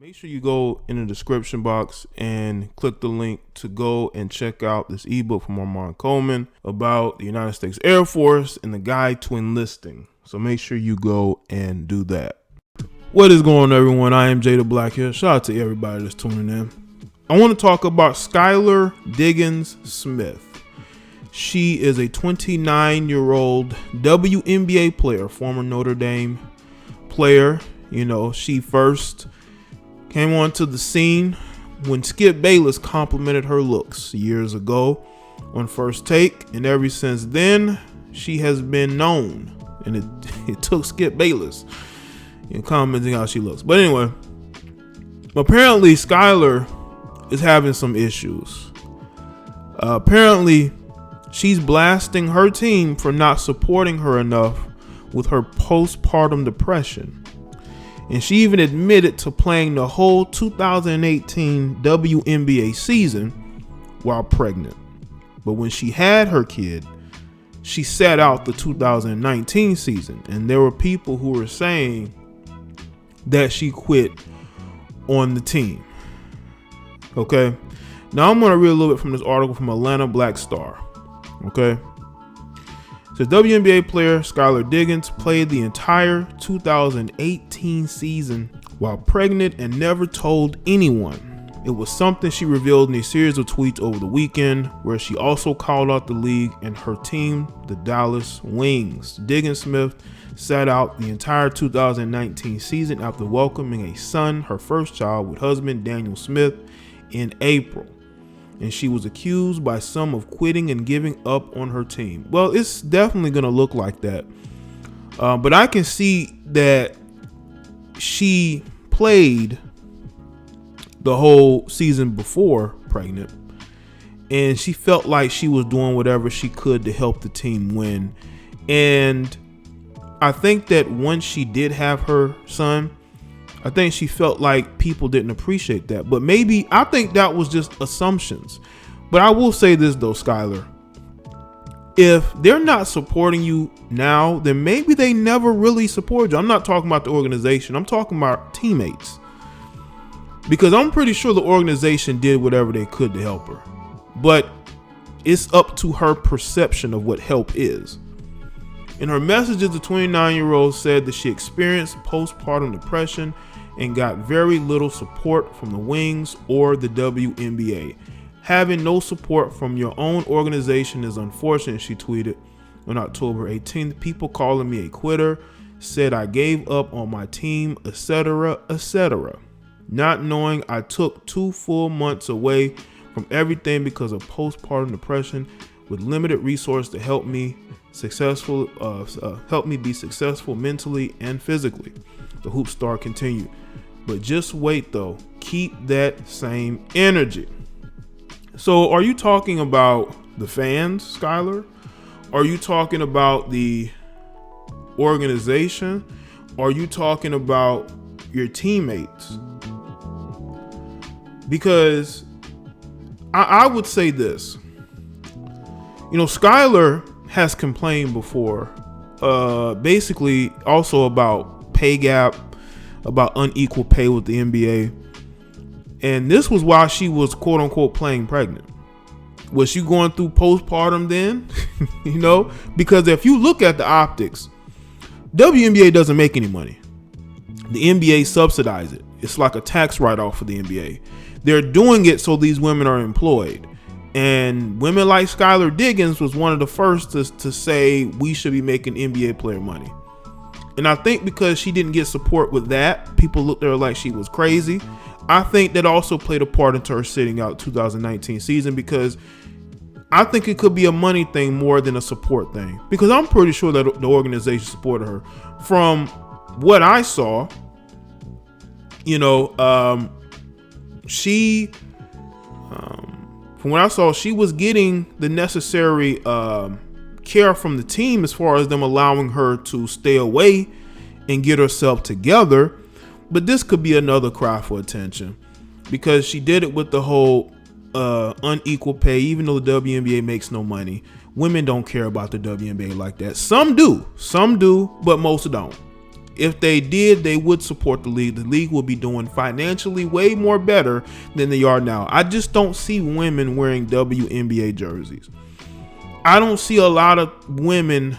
Make sure you go in the description box and click the link to go and check out this ebook from Armond Coleman about the United States Air Force and the guide to enlisting. So make sure you go and do that. What is going on, everyone? I am Jaye the Black here. Shout out to everybody that's tuning in. I want to talk about Skylar Diggins Smith. She is a 29-year-old WNBA player, former Notre Dame player. You know, she first came onto the scene when Skip Bayless complimented her looks years ago on First Take, and ever since then, she has been known. And it took Skip Bayless in commenting how she looks. But anyway, apparently Skylar is having some issues. Apparently, she's blasting her team for not supporting her enough with her postpartum depression. And she even admitted to playing the whole 2018 WNBA season while pregnant. But when she had her kid, she sat out the 2019 season. And there were people who were saying that she quit on the team. Okay. Now I'm going to read a little bit from this article from Atlanta Black Star. Okay. It says WNBA player Skylar Diggins played the entire 2018 season while pregnant and never told anyone. It was something she revealed in a series of tweets over the weekend, where she also called out the league and her team, the Dallas Wings. Diggins Smith sat out the entire 2019 season after welcoming a son, her first child, with husband Daniel Smith in April. And she was accused by some of quitting and giving up on her team. Well, it's definitely going to look like that. But I can see that she played the whole season before pregnant, and she felt like she was doing whatever she could to help the team win. And I think that once she did have her son, I think she felt like people didn't appreciate that. But maybe, I think that was just assumptions. But I will say this though, Skylar, if they're not supporting you now, then maybe they never really supported you. I'm not talking about the organization. I'm talking about teammates. Because I'm pretty sure the organization did whatever they could to help her. But it's up to her perception of what help is. In her messages, the 29-year-old said that she experienced postpartum depression and got very little support from the Wings or the WNBA. Having no support from your own organization is unfortunate, she tweeted on October 18th. People calling me a quitter, said I gave up on my team, etc., etc. Not knowing I took 2 full months away from everything because of postpartum depression with limited resources to help me be successful mentally and physically. The hoop star continued. But just wait though, keep that same energy. So are you talking about the fans, Skylar? Are you talking about the organization? Are you talking about your teammates? Because I would say this. You know, Skylar has complained before, basically also about pay gap, about unequal pay with the NBA. And this was while she was quote unquote playing pregnant. Was she going through postpartum then? You know, because if you look at the optics, WNBA doesn't make any money. The NBA subsidizes it. It's like a tax write-off for the NBA. They're doing it so these women are employed. And women like Skylar Diggins was one of the first to say we should be making NBA player money. And I think because she didn't get support with that, people looked at her like she was crazy. I think that also played a part into her sitting out 2019 season, because I think it could be a money thing more than a support thing. Because I'm pretty sure that the organization supported her. From what I saw, you know, from what I saw, she was getting the necessary care from the team as far as them allowing her to stay away and get herself together. But this could be another cry for attention, because she did it with the whole unequal pay. Even though the WNBA makes no money, women don't care about the WNBA like that. Some do, but most don't. If they did, they would support the league. The league will be doing financially way more better than they are now. I just don't see women wearing WNBA jerseys. I don't see a lot of women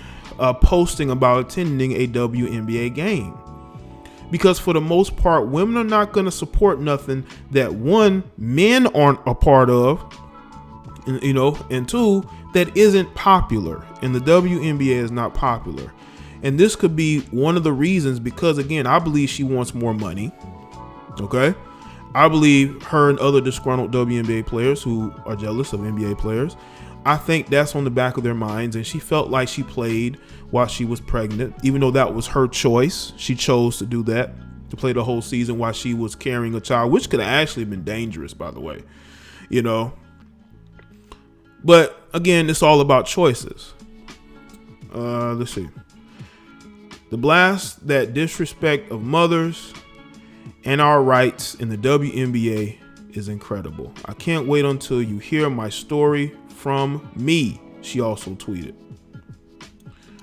posting about attending a WNBA game. Because for the most part, women are not going to support nothing that, one, men aren't a part of, you know, and two, that isn't popular. And the WNBA is not popular. And this could be one of the reasons, because again, I believe she wants more money. Okay. I believe her and other disgruntled WNBA players who are jealous of NBA players, I think that's on the back of their minds. And she felt like she played while she was pregnant, even though that was her choice. She chose to do that, to play the whole season while she was carrying a child, which could have actually been dangerous, by the way, you know. But again, it's all about choices. Let's see. The blast that disrespect of mothers and our rights in the WNBA is incredible. I can't wait until you hear my story from me, she also tweeted.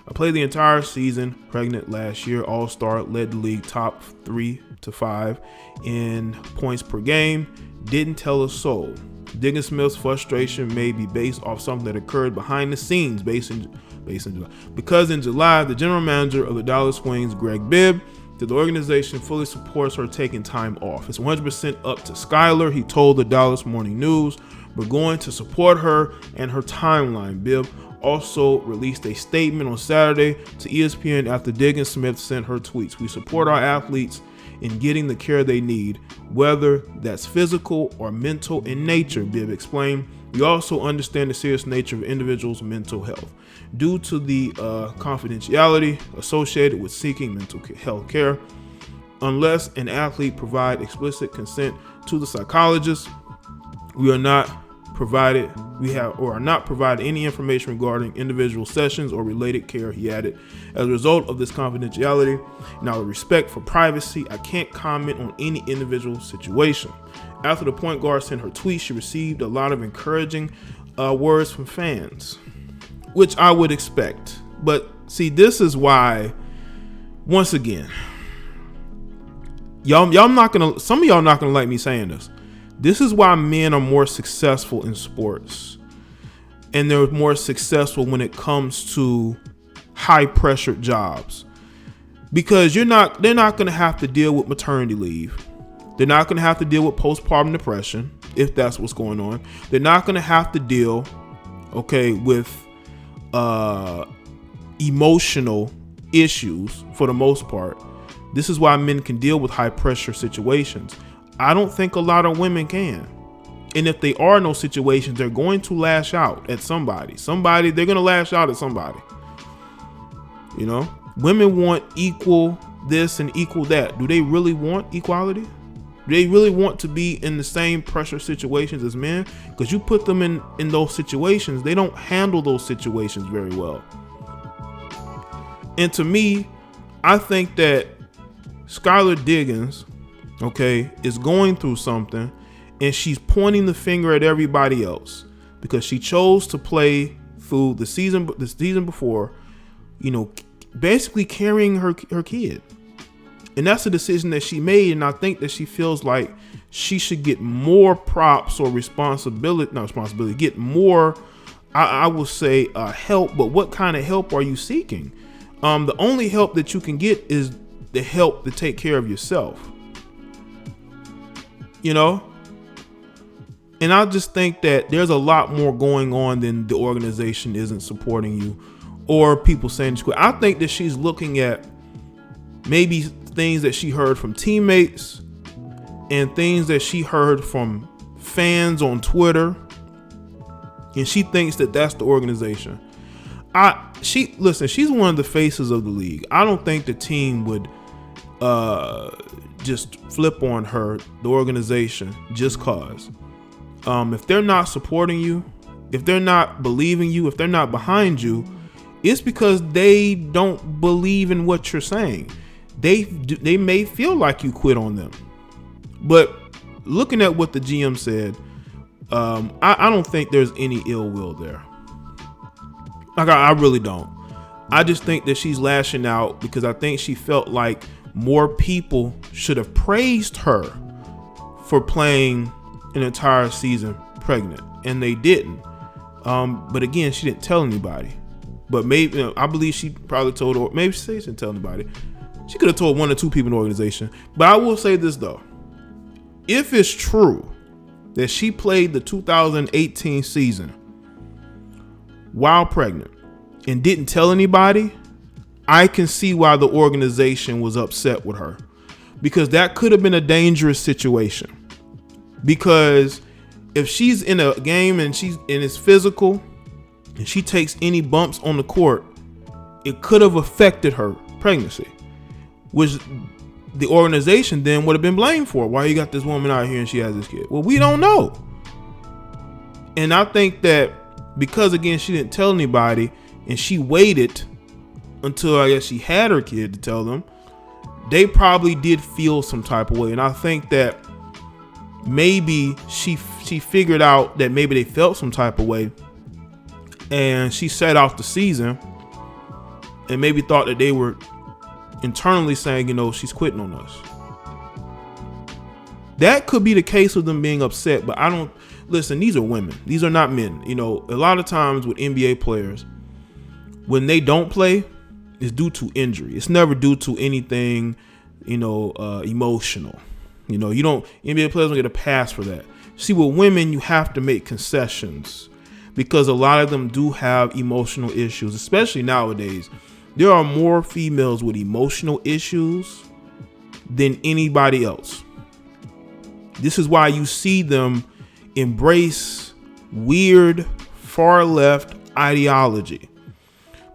I played the entire season, pregnant last year, all-star, led the league top 3 to 5 in points per game, didn't tell a soul. Diggins Smith's frustration may be based off something that occurred behind the scenes because in July, the general manager of the Dallas Wings, Greg Bibb, said the organization fully supports her taking time off. It's 100% up to Skylar, he told the Dallas Morning News. We're going to support her and her timeline. Bibb also released a statement on Saturday to ESPN after Diggins Smith sent her tweets. We support our athletes in getting the care they need, whether that's physical or mental in nature, Bibb explained. We also understand the serious nature of individuals' mental health. Due to the confidentiality associated with seeking mental health care, unless an athlete provide explicit consent to the psychologist, we are not provided any information regarding individual sessions or related care, he added. As a result of this confidentiality and our respect for privacy, I can't comment on any individual situation. After the point guard sent her tweet, she received a lot of encouraging words from fans, which I would expect. But see, this is why, once again, some of y'all not gonna like me saying this. This is why men are more successful in sports, and they're more successful when it comes to high pressure jobs, because they're not going to have to deal with maternity leave. They're not going to have to deal with postpartum depression, if that's what's going on. They're not going to have to deal, with emotional issues for the most part. This is why men can deal with high pressure situations. I don't think a lot of women can. And if they are in those situations, they're going to lash out at somebody. They're going to lash out at somebody. You know, women want equal this and equal that. Do they really want equality? Do they really want to be in the same pressure situations as men? Because you put them in those situations, they don't handle those situations very well. And to me, I think that Skylar Diggins, is going through something, and she's pointing the finger at everybody else because she chose to play through the season before, basically carrying her kid. And that's a decision that she made, and I think that she feels like she should get more props or get more, I will say, help. But what kind of help are you seeking? The only help that you can get is the help to take care of yourself. And I just think that there's a lot more going on than the organization isn't supporting you or people saying she quit. I think that she's looking at maybe things that she heard from teammates and things that she heard from fans on Twitter, and she thinks that that's the organization. She's one of the faces of the league. I don't think the team would just flip on her, the organization, just cause. If they're not supporting you, if they're not believing you, if they're not behind you, it's because they don't believe in what you're saying. They may feel like you quit on them, but looking at what the GM said, I don't think there's any ill will there. I really don't. I just think that she's lashing out because I think she felt like more people should have praised her for playing an entire season pregnant, and they didn't. But again, she didn't tell anybody. But maybe, I believe she probably told, or maybe she didn't tell anybody. She could have told 1 or 2 people in the organization. But I will say this though, if it's true that she played the 2018 season while pregnant and didn't tell anybody, I can see why the organization was upset with her, because that could have been a dangerous situation. Because if she's in a game and it's physical and she takes any bumps on the court, it could have affected her pregnancy, which the organization then would have been blamed for. Why you got this woman out here and she has this kid? Well, we don't know. And I think that because, again, she didn't tell anybody and she waited until, I guess, she had her kid to tell them, they probably did feel some type of way. And I think that maybe she figured out that maybe they felt some type of way, and she set off the season and maybe thought that they were internally saying, you know, she's quitting on us. That could be the case of them being upset, but I don't listen. These are women. These are not men. You know, a lot of times with NBA players, when they don't play, it's due to injury. It's never due to anything, you know, emotional. You know, NBA players don't get a pass for that. See, with women, you have to make concessions because a lot of them do have emotional issues, especially nowadays. There are more females with emotional issues than anybody else. This is why you see them embrace weird, far left ideology,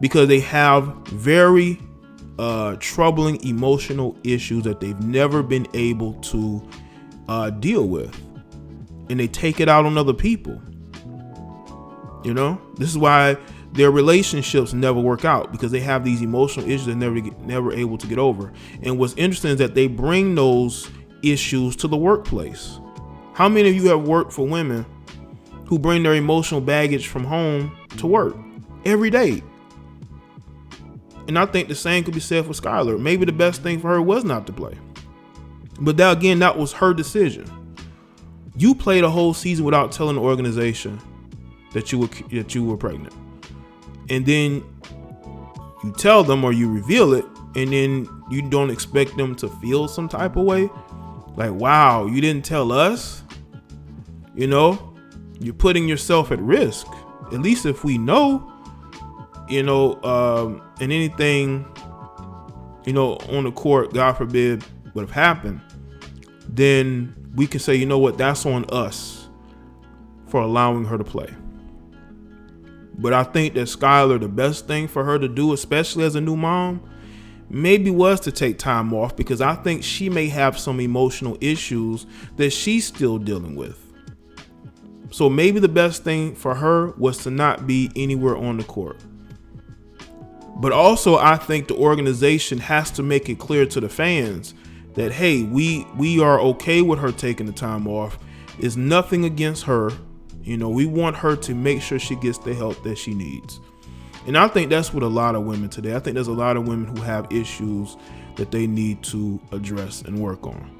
because they have very troubling emotional issues that they've never been able to deal with, and they take it out on other people. You know, this is why their relationships never work out, because they have these emotional issues they're never able to get over. And what's interesting is that they bring those issues to the workplace. How many of you have worked for women who bring their emotional baggage from home to work every day? And I think the same could be said for Skylar. Maybe the best thing for her was not to play. But that, again, that was her decision. You played a whole season without telling the organization that you were pregnant. And then you tell them, or you reveal it, and then you don't expect them to feel some type of way. Like, wow, you didn't tell us? You know, you're putting yourself at risk. At least if we know, you know, and anything, you know, on the court, God forbid, would have happened, then we can say, you know what, that's on us for allowing her to play. But I think that Skylar, the best thing for her to do, especially as a new mom, maybe was to take time off, because I think she may have some emotional issues that she's still dealing with. So maybe the best thing for her was to not be anywhere on the court. But also, I think the organization has to make it clear to the fans that, hey, we are okay with her taking the time off. It's nothing against her. You know, we want her to make sure she gets the help that she needs. And I think that's what a lot of women today, I think there's a lot of women who have issues that they need to address and work on.